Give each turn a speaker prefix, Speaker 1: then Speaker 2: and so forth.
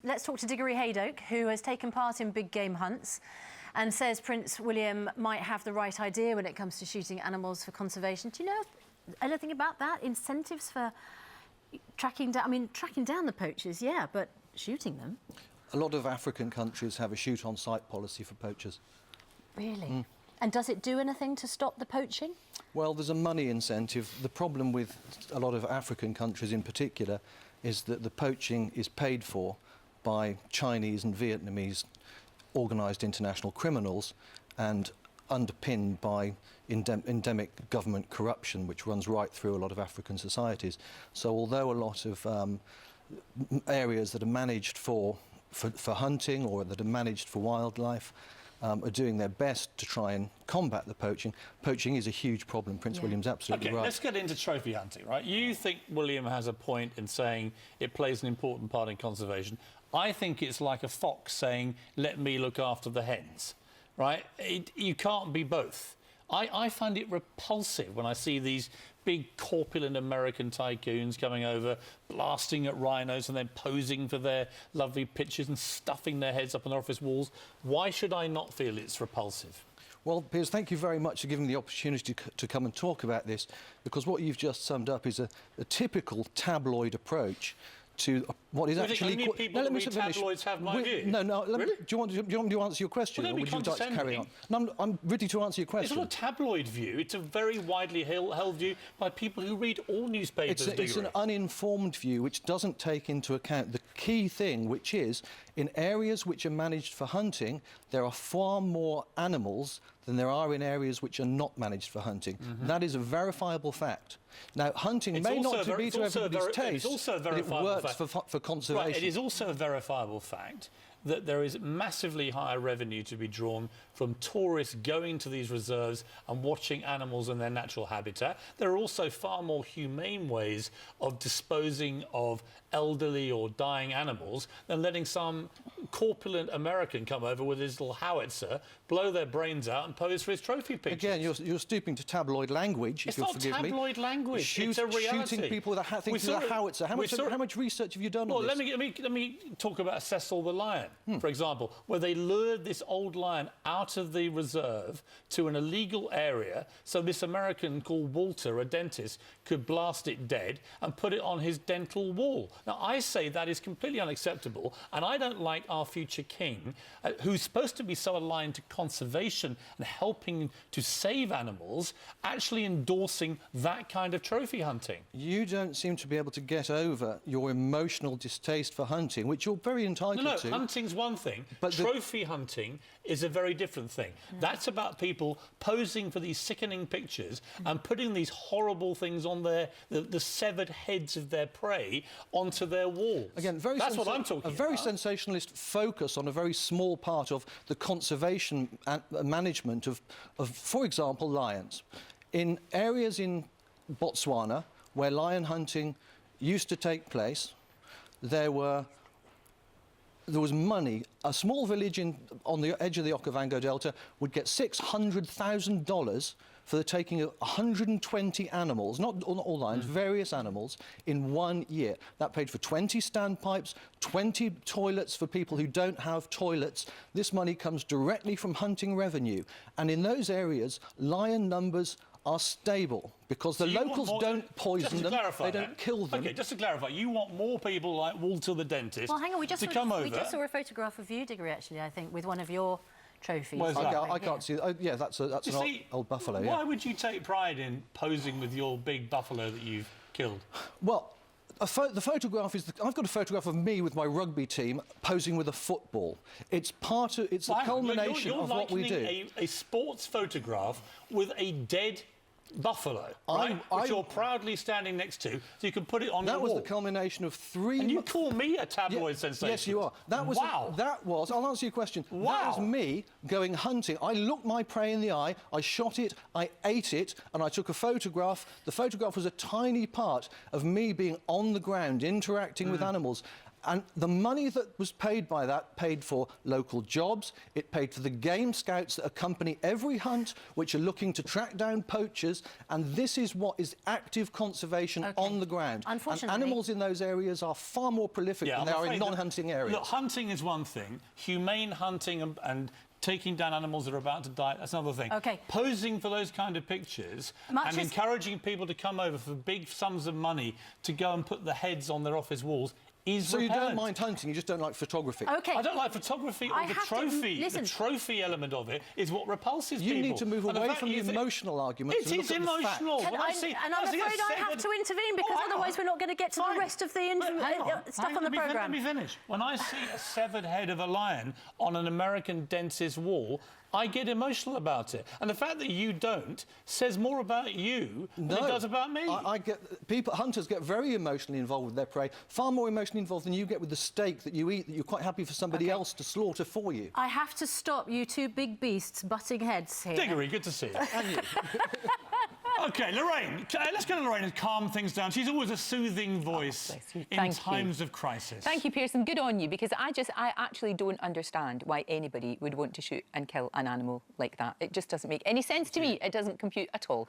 Speaker 1: Let's talk to Diggory Hadoke, who has taken part in big game hunts and says Prince William might have the right idea when it comes to shooting animals for conservation. Do you know anything about that? Incentives for tracking down... I mean, tracking down the poachers, yeah, but shooting them?
Speaker 2: A lot of African countries have a shoot-on-sight policy for poachers.
Speaker 1: Really? Mm. And does it do anything to stop the poaching?
Speaker 2: Well, there's a money incentive. The problem with a lot of African countries in particular is that the poaching is paid for by Chinese and Vietnamese organised international criminals and underpinned by endemic government corruption, which runs right through a lot of African societies. So although a lot of areas that are managed for hunting or that are managed for wildlife are doing their best to try and combat the poaching. Poaching is a huge problem. Prince William's absolutely right.
Speaker 3: Let's get into trophy hunting, right? You think William has a point in saying it plays an important part in conservation. I think it's like a fox saying, let me look after the hens, right? You can't be both. I find it repulsive when I see these big corpulent American tycoons coming over, blasting at rhinos and then posing for their lovely pictures and stuffing their heads up on their office walls. Why should I not feel it's repulsive?
Speaker 2: Well, Piers, thank you very much for giving me the opportunity to come and talk about this, because what you've just summed up is a typical tabloid approach to what is actually...
Speaker 3: Only people who read tabloids have my view.
Speaker 2: No,
Speaker 3: really?
Speaker 2: do you want me to answer your question,
Speaker 3: well,
Speaker 2: or would you like to carry on? No, I'm ready to answer your question.
Speaker 3: It's not a tabloid view. It's a very widely held view by people who read all newspapers.
Speaker 2: It's an uninformed view which doesn't take into account the key thing, which is in areas which are managed for hunting, there are far more animals than there are in areas which are not managed for hunting. That is a verifiable fact. Now, hunting may not be to everybody's taste, but it works for conservation.
Speaker 3: Right, it is also a verifiable fact that there is massively higher revenue to be drawn from tourists going to these reserves and watching animals in their natural habitat. There are also far more humane ways of disposing of elderly or dying animals than letting some corpulent American come over with his little howitzer, blow their brains out and pose for his trophy pictures.
Speaker 2: Again, you're stooping to tabloid language, if you'll forgive me.
Speaker 3: It's not tabloid language, it's a reality.
Speaker 2: Shooting people with a howitzer. How much research have you done on this?
Speaker 3: Let me talk about Cecil the lion, for example, where they lured this old lion out of the reserve to an illegal area so this American called Walter, a dentist, could blast it dead and put it on his dental wall. Now, I say that is completely unacceptable, and I don't like our future king, who's supposed to be so aligned to conservation and helping to save animals, actually endorsing that kind of trophy hunting.
Speaker 2: You don't seem to be able to get over your emotional distaste for hunting, which you're very entitled to.
Speaker 3: No, hunting's one thing, but trophy hunting is a very different thing. That's about people posing for these sickening pictures and putting these horrible things on the severed heads of their prey onto their walls. Again, that's what I'm talking about.
Speaker 2: A very sensationalist focus on a very small part of the conservation and management of, for example, lions. In areas in Botswana where lion hunting used to take place, there was money. A small village on the edge of the Okavango Delta would get $600,000 for the taking of 120 animals, not all lions, various animals, in 1 year. That paid for 20 standpipes, 20 toilets for people who don't have toilets. This money comes directly from hunting revenue. And in those areas, lion numbers are stable because the locals don't poison them, they don't kill them.
Speaker 3: OK, just to clarify, you want more people like Walter the dentist to come over...
Speaker 1: We just saw a photograph of you, Diggory, actually, I think, with one of your trophies.
Speaker 2: I can't see... yeah, that's an old buffalo,
Speaker 3: Why would you take pride in posing with your big buffalo that you've killed?
Speaker 2: Well, the photograph is... I've got a photograph of me with my rugby team posing with a football. It's part of... It's a culmination of what we do.
Speaker 3: You're likening a sports photograph with a dead buffalo, right? Which you're proudly standing next to, so you can put it on your wall.
Speaker 2: That was the culmination of 3...
Speaker 3: And you call me a tabloid sensation?
Speaker 2: Yes, you are. That was...
Speaker 3: Wow.
Speaker 2: That was... I'll answer your question.
Speaker 3: Wow.
Speaker 2: That was me going hunting. I looked my prey in the eye, I shot it, I ate it, and I took a photograph. The photograph was a tiny part of me being on the ground, interacting with animals. And the money that was paid by that paid for local jobs, it paid for the game scouts that accompany every hunt, which are looking to track down poachers, and this is what is active conservation on the ground.
Speaker 1: Unfortunately,
Speaker 2: and animals in those areas are far more prolific than they are in non-hunting areas.
Speaker 3: Look, hunting is one thing. Humane hunting and taking down animals that are about to die, that's another thing.
Speaker 1: OK.
Speaker 3: Posing for those kind of pictures and encouraging people to come over for big sums of money to go and put the heads on their office walls is
Speaker 2: So
Speaker 3: repellent.
Speaker 2: you don't mind hunting, you just don't like photography?
Speaker 1: OK.
Speaker 3: I don't like photography or the trophy.
Speaker 1: Listen.
Speaker 3: The trophy element of it is what repulses people.
Speaker 2: You need to move
Speaker 3: And
Speaker 2: away from the emotional arguments and
Speaker 3: It
Speaker 2: look
Speaker 3: is
Speaker 2: at the facts.
Speaker 3: emotional.
Speaker 1: And I'm afraid I have to intervene because otherwise we're not going to get to the rest of the stuff on the programme.
Speaker 3: Let me finish. When I see a severed head of a lion on an American dentist's wall, I get emotional about it. And the fact that you don't says more about you than it does about me.
Speaker 2: Hunters get very emotionally involved with their prey, far more emotionally involved than you get with the steak that you eat that you're quite happy for somebody else to slaughter for you.
Speaker 1: I have to stop you two big beasts butting heads here.
Speaker 3: Diggory, good to see you. And you. OK, Lorraine, let's go to Lorraine and calm things down. She's always a soothing voice in times of crisis.
Speaker 4: Thank you, Piers, and good on you, because I actually don't understand why anybody would want to shoot and kill an animal like that. It just doesn't make any sense to me. It doesn't compute at all.